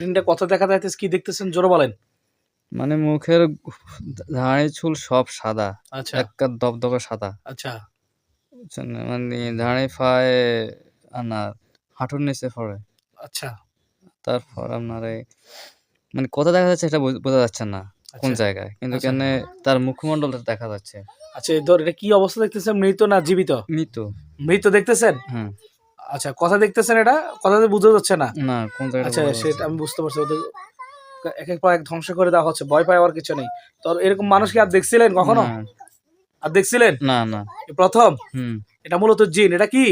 স্ক্রিনটা কথা দেখা যাইতেছে, কি দেখতেছেন জোরে বলেন। মানে মুখের দাড়ি চুল সব সাদা, আচ্ছা একটা দবদবে সাদা, আচ্ছা বুঝছেন? মানে দাড়ি ফায় আপনার হাঁটুর নিচে পড়ে। আচ্ছা তারপর আপনার এই মানে কোথায় দেখা যাচ্ছে এটা বোঝা যাচ্ছে না কোন আচ্ছা জায়গায়, কিন্তু আচ্ছা কেন তার মুখমণ্ডলটা দেখা যাচ্ছে আচ্ছা। এই ধর, এটা কি অবস্থা দেখতেছেন, মৃত না জীবিত? মৃত। মৃত দেখতেছেন। হ্যাঁ, আচ্ছা, কথা দেখতেছেন, এটা কথাতে বোঝা যাচ্ছে না। না কোন জায়গাটা আচ্ছা, বোঝা যাচ্ছে সেটা না। আমি বুঝতে পারছি। ওদের এক এক পর এক ধ্বংস করে দেওয়া হচ্ছে, ভয় পাওয়ার কিছু নেই। তো এরকম মানুষ কি আর দেখছিলেন কখনো? না আর দেখছিলেন? না না। এই প্রথম। হুম, এটা মূলত জিন। এটা কি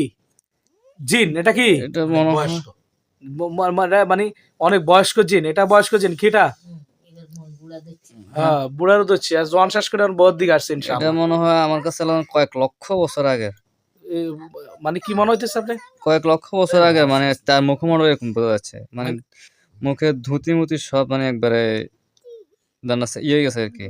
জিন? এটা কি এটা মনে হয় মানে অনেক বয়স্ক জিন? এটা বয়স্ক জিন কিটা? হ্যাঁ, হ্যাঁ, বুড়ারও তো হচ্ছে, আর জন শ্বাস করে বহুত দিকে আসছে এটা ইনশাআল্লাহ। মনে হয় আমার কাছে কয়েক লক্ষ বছর আগে, এ, মানে কি মনে হইতেছে আপনি? কয়েক লক্ষ বছর আগে, মানে তার মুখমণ্ডল এরকম বোঝা যাচ্ছে, মানে মানে মুখের ধুতি মুতি সব মানে একবারে জানা ইয়ে গেছে আর কি।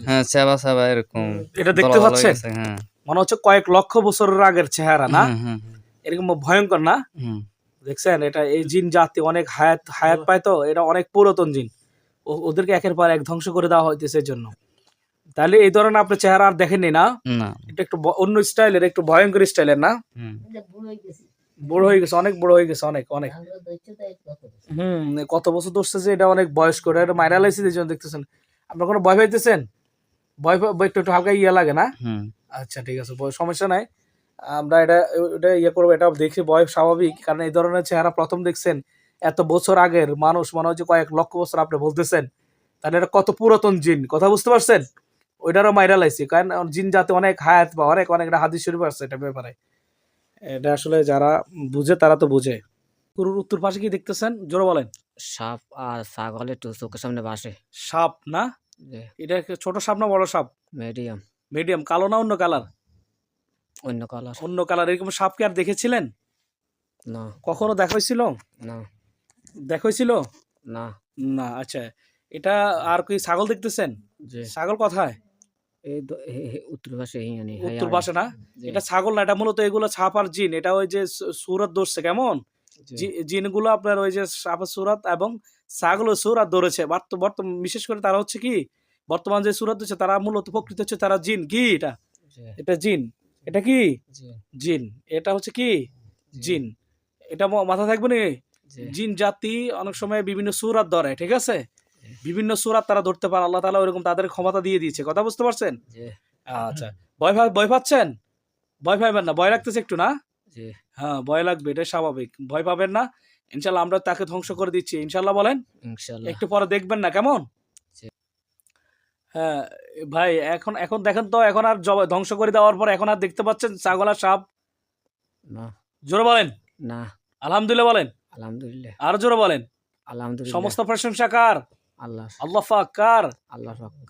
হ্যাঁ, চেবা চেবা এরকম এটা দলা দেখতে দলা হয়ে পাচ্ছেন? গেছে। হ্যাঁ মনে হচ্ছে কয়েক লক্ষ বছরের আগের চেহারা না? হ্যাঁ হ্যাঁ এরকম ভয়ঙ্কর না? হুম। দেখছেন, এটা এই জিন জাতি অনেক হায়াত হায়াত পায়, তো এটা অনেক পুরাতন জিন। ওদেরকে একের পর এক ধ্বংস করে দেওয়া হইতেছে এর জন্য। তাহলে এই ধরনের আপনার চেহারা আর দেখেননি না? না। এটা একটু অন্য স্টাইলের, একটু ভয়ঙ্কর স্টাইলের না? হুম। বড় হয়ে গেছে, অনেক বড় হয়ে গেছে, অনেক অনেক। কত বছর ধরছে যে এটা অনেক বয়স্ক, এটা মাইরা লাইছে এই জন্য দেখতেছেন। আপনার কোনো ভয় পাইতেছেন? একটু একটু হালকা ইয়ে লাগে না? হুম। আচ্ছা ঠিক আছে, সমস্যা নাই। আমরা এটা ইয়ে করবো, এটা দেখে ভয় স্বাভাবিক, কারণ এই ধরনের চেহারা প্রথম দেখছেন। এত বছর আগের মানুষ, মনে হয় যে কয়েক লক্ষ বছর আপনি বলতেছেন, তাহলে এটা কত পুরাতন জিন, কথা বুঝতে পারছেন? ওইটারও মাইরা লাইছে, কারণ জিন জাতে অনেক হায়াত বা অনেক অনেক, এটা হাদিস শরীফ আছে এটা ব্যাপারে। এটা আসলে যারা বুঝে তারা তো বুঝে। গরুর উত্তর পাশে কি দেখতেছেন জোরে বলেন। সাপ আর ছাগল একটু চোখের সামনে ভাসে। সাপ না? যে এটা কি ছোট সাপ না বড় সাপ? Medium, medium. কালো না অন্য কালার? অন্য কালার। অন্য কালার। এরকম সাপ কি আর দেখেছিলেন? না কখনো দেখা হয়েছিল? না দেখা হয়েছিল না। না। আচ্ছা, এটা আর কি ছাগল দেখতেছেন? যে ছাগল কোথায়? এই উত্তর পাশে হিয়ানি উত্তর পাশে না? যে এটা ছাগল না, এটা মূলত এগুলো ছাপ আর জিন। এটা ওই যে সুরত ধরছে কেমন, যে জিনগুলো আপনার ওই যে সাপের সুরাত এবং ছাগলের সুরাত ধরেছে। বর্তমান বিশেষ করে তারা হচ্ছে কি, বর্তমান যে সুরাত হচ্ছে তারা মূলত প্রকৃত হচ্ছে তারা জিন। কি এটা? যে এটা জিন। এটা কি যে জিন? এটা হচ্ছে কি যে জিন। এটা মাথা থাকবে না? যে জিন জাতি অনেক সময় বিভিন্ন সুরাত ধরে, ঠিক আছে? বিভিন্ন সুরাত তারা ধরতে পারে, আল্লাহ তাআলা ওইরকম তাদের ক্ষমতা দিয়ে দিয়েছে, কথা বুঝতে পারছেন? যে আচ্ছা, ভয় পাচ্ছেন? ভয় পাবেন না, ভয় লাগতেছে একটু না? যে হ্যাঁ, ভয় লাগবে, এটা স্বাভাবিক, ভয় পাবেন না। ইনশাল্লাহ আমরা তাকে ধ্বংস করে দিচ্ছি, ইনশাল্লাহ বলেন। ইনশাআল্লাহ। একটু পরে দেখবেন না কেমন? জি। হ্যাঁ ভাই, এখন এখন দেখেন তো, এখন আর ধ্বংস করে দেওয়ার পর এখন আর দেখতে পাচ্ছেন ছাগল আর সাপ? না জোরে বলেন না। আলহামদুলিল্লাহ বলেন। আলহামদুলিল্লাহ। আর জোরে বলেন। আলহামদুলিল্লাহ। সমস্ত প্রশংসা কার? আল্লাহ আল্লাহ পাক। কার? আল্লাহ পাক।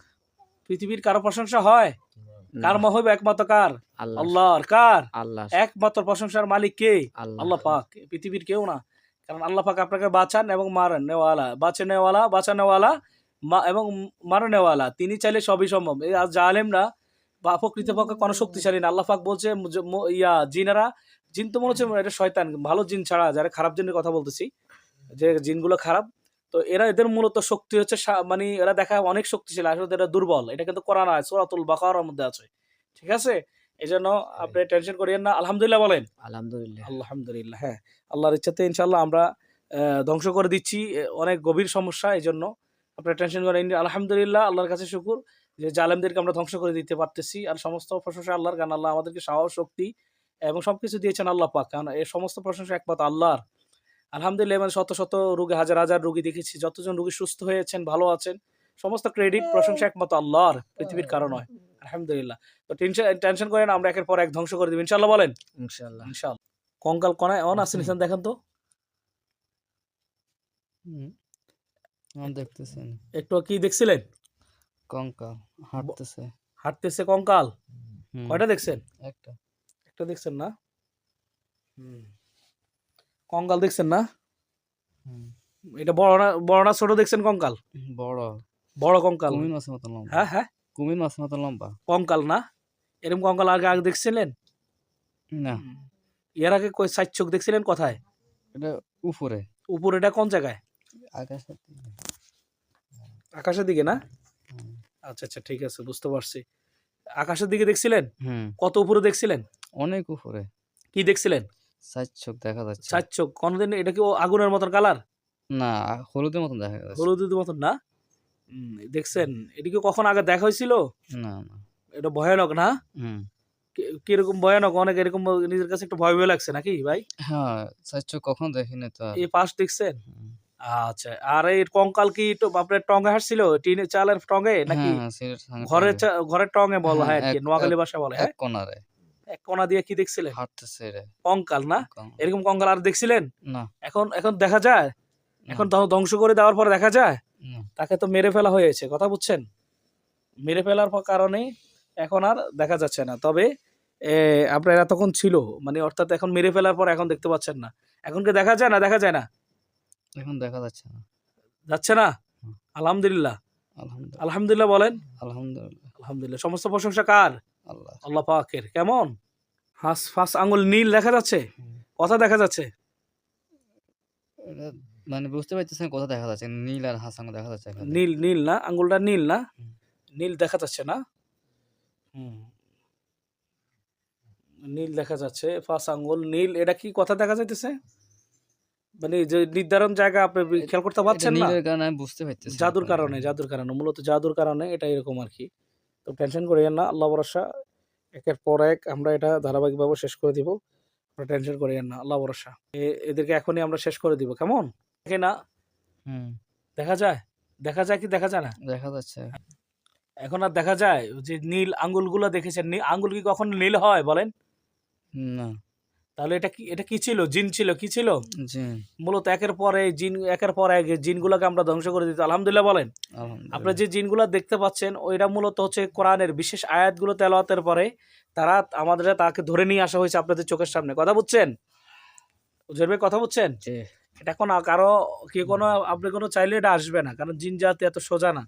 পৃথিবীর কারো প্রশংসা হয়? কার না, মহব একমাত্র কার? আল্লাহ আল্লাহর। কার? আল্লাহ একমাত্র প্রশংসার মালিক কে? আল্লাহ আল্লাহ পাক, পৃথিবীর কেউ না। কারণ আল্লাহ পাক আপনাকে বাঁচান এবং মারেন, নেওয়ালা, বাঁচানেওয়ালা এবং মারনেওয়ালা, তিনি চাইলে সবই সম্ভব। এই জালেমরা বা প্রকৃতপক্ষে কোনো শক্তিশালী না। আল্লাহ পাক বলছে জিনেরা, জিন তো মনে হচ্ছে এটা শয়তান, ভালো জিন ছাড়া, যারা খারাপ জিনের কথা বলতেছি, যে জিনগুলো খারাপ, তো এদের মূলত শক্তি হচ্ছে মানে এরা দেখায় অনেক শক্তিশালী, আসলে এরা দুর্বল। এটা কিন্তু কোরআন আয়াত সূরাতুল বাকারার মধ্যে আছে, ঠিক আছে? এই জন্য আপনি টেনশন করিয়েন না, আলহামদুলিল্লাহ বলেন। আলহামদুলিল্লাহ। আলহামদুলিল্লাহ। হ্যাঁ, আল্লাহর ইচ্ছাতে ইনশাল্লাহ আমরা ধ্বংস করে দিচ্ছি। অনেক গভীর সমস্যা, এই জন্য আপনারা টেনশন করেন। আলহামদুলিল্লাহ, আল্লাহর কাছে শুকুর যে জালেমদেরকে আমরা ধ্বংস করে দিতে পারতেছি। আর সমস্ত প্রশংসা আল্লাহর, কারণ আল্লাহ আমাদেরকে সাহস, শক্তি এবং সবকিছু দিয়েছেন আল্লাহ পাক, কারণ এই সমস্ত প্রশংসা একমাত্র আল্লাহর। আলহামদুলিল্লাহ, মানে শত শত রোগী, হাজার হাজার রোগী দেখেছি, যতজন রোগী সুস্থ হয়েছেন, ভালো আছেন, সমস্ত ক্রেডিট প্রশংসা একমাত্র আল্লাহর, পৃথিবীর কারণ নয়। আলহামদুলিল্লাহ। তো টেনশন করেন, আমরা একের পর এক ধ্বংস করে দিব ইনশাল্লাহ বলেন। ইনশাআল্লাহ। ইনশাল্লাহ। কঙ্কাল কনায় অন আছে নিছেন, দেখেন তো হুম, আমার দেখতেছেন একটু, কি দেখছিলেন? কঙ্কাল হাঁটতেছে। হাঁটতেছে কঙ্কাল? হুম, কয়টা দেখছেন? একটা। একটা দেখছেন না? কঙ্কাল দেখছেন না? হুম, এটা বড় না ছোট দেখছেন কঙ্কাল? বড়, বড় কঙ্কাল। কুমির মাছের মতো লম্বা। হ্যাঁ হ্যাঁ, কুমির মাছের মতো লম্বা। কঙ্কাল না? এরকম কঙ্কাল আগে আগে দেখছিলেন? না, এর আগে কই সাইড চোখ দেখছিলেন কোথায়? এটা উপরে। উপরে? এটা কোন জায়গায়? আকাশের দিকে। আকাশের দিকে না? হুম। আচ্ছা আচ্ছা, ঠিক আছে, বুঝতে পারছি। আকাশের দিকে দেখছিলেন? হুম, কত উপরে দেখছিলেন? অনেক উপরে। কি দেখছিলেন? 4 চোখ দেখা যাচ্ছে। 4 চোখ। কোনদিন এটা কি আগুনের মতন কালার? না, হলুদের মতন দেখা যাচ্ছে। হলুদের মতন না? দেখছেন? এটা কি কখন আগে দেখা হয়েছিল? না, না। এটা ভয়ানক না? হুম। কিরকম ভয়ানক? অনেক এরকম নিজের কাছে একটু ভয় ভয় লাগছে নাকি ভাই? হ্যাঁ, 4 চোখ কখনো দেখিনি তো আর। এই পাশ দেখছেন? হুম। আচ্ছা, আর এই কঙ্কাল কি আপনার টঙে হাসছিল? টিনের চালের টঙে নাকি হ্যাঁ, সিলেট ভাঙা ঘরের টঙ্গে। ঘরের টঙে বলা হয় হ্যাঁ, আর কি, নোয়াখালী ভাষায় বলে, এক হ্যাঁ? কোণারে এক কোণা দিয়ে কি দেখছিলেন? হাঁটতেছে রে। কঙ্কাল না? কম। এরকম কঙ্কাল আর দেখছিলেন? না, এখন এখন দেখা যায়? না, এখন ধ্বংস করে দেওয়ার পরে দেখা যায়? না। তাকে তো মেরে ফেলা হয়েছে, কথা বুঝছেন? মেরে ফেলার কারণে এখন আর দেখা যাচ্ছে না। তবে আপনার এতক্ষণ ছিল, মানে অর্থাৎ এখন মেরে ফেলার পর এখন দেখতে পাচ্ছেন না। এখন কি দেখা যায় না? দেখা যায় না? এখন দেখা যাচ্ছে না। যাচ্ছে না? হুম। আলহামদুলিল্লাহ। আলহামদুলিল্লাহ, আলহামদুলিল্লাহ বলেন। আলহামদুলিল্লাহ। আলহামদুলিল্লাহ। সমস্ত প্রশংসা কার? আল্লাহ। আল্লাহ পাকের। কেমন? ফাঁস আঙ্গুল নীল দেখা যাচ্ছে? হুম। কথা দেখা যাচ্ছে? এটা মানে বুঝতে পারতেছেন কোথা দেখা যাচ্ছে। নীল আর হাসাঙ্গ দেখা যাচ্ছে এখানে। নীল নীল না? আঙ্গুলটা নীল না? হুম। নীল দেখা যাচ্ছে না? হুম। নীল দেখা যাচ্ছে, ফাঁস আঙ্গুল নীল। এটা কি কথা দেখা যাইতেছে? মানে যে নির্ধারণ জায়গা আপনি খেয়াল করতে এটা পারছেন না? নীলের কারণে আমি বুঝতে পারতেছি না জাদুর কোন কারণে, জাদুর কারণে, মূলত জাদুর কারণে এটা এরকম আরকি। তো টেনশন করিয়েন না। আল্লাহ ভরসা। একের পর এক আমরা এটা ধারাবাহিকভাবে শেষ করে দিব। আপনারা টেনশন করিয়েন না। আল্লাহ ভরসা। এদেরকে এখনই আমরা শেষ করে দিব। কেমন? দেখে না? হুম, দেখা যায়? দেখা যায় কি দেখা যায় না? দেখা যাচ্ছে। এখন আর দেখা যায়? যে নীল আঙ্গুলগুলো দেখেছেন, আঙ্গুল কি কখনো নীল হয় বলেন? না, তাহলে এটা কি ছিল? জিন ছিল? কি ছিল? জি, মূলত একের পর এক জিনগুলোকে আমরা ধ্বংস করে দিতে আলহামদুলিল্লাহ বলেন। আপনারা আলহামদুলিল্লাহ। যে জিনগুলো দেখতে পাচ্ছেন ওইটা মূলত হচ্ছে কোরআনের বিশেষ আয়াতগুলো তেলাওয়াতের পরে তাকে ধরে নিয়ে আসা হয়েছে আপনাদের চোখের সামনে। কথা বুঝছেন? জোর ভাই, কথা বুঝছেন? জি। এটা আপনি কোনো চাইলে এটা আসবে না, কারণ জিন জাতি এত সোজা না।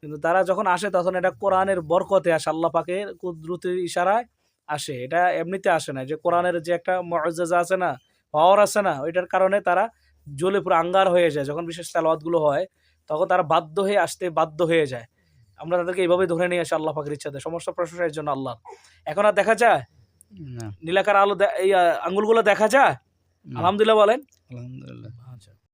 কিন্তু তারা যখন আসে তখন এটা কোরআনের বরকতে আসে, আল্লাহ পাকের কুদরতের ইশারায় আসে। এটা এমনিতে আসে না। যে কোরআনের যে একটা মুআজ্জাজা আছে না, পাওয়ার আছে না, ওইটার কারণে তারা জ্বলে পুরো আঙ্গার হয়ে যায়। যখন বিশেষ তেলাওয়াতগুলো হয় তখন তারা বাধ্য হয়ে আসতে বাধ্য হয়ে যায়। আমরা তাদেরকে এইভাবে ধরে নিয়ে আসি আল্লাহ পাকের ইচ্ছাতে। সমস্ত প্রশংসার জন্য আল্লাহ। এখন আর দেখা যায়? না, নীলাকার আলো এই আঙ্গুলগুলো দেখা যায়? না, আলহামদুলিল্লাহ বলেন। আলহামদুলিল্লাহ।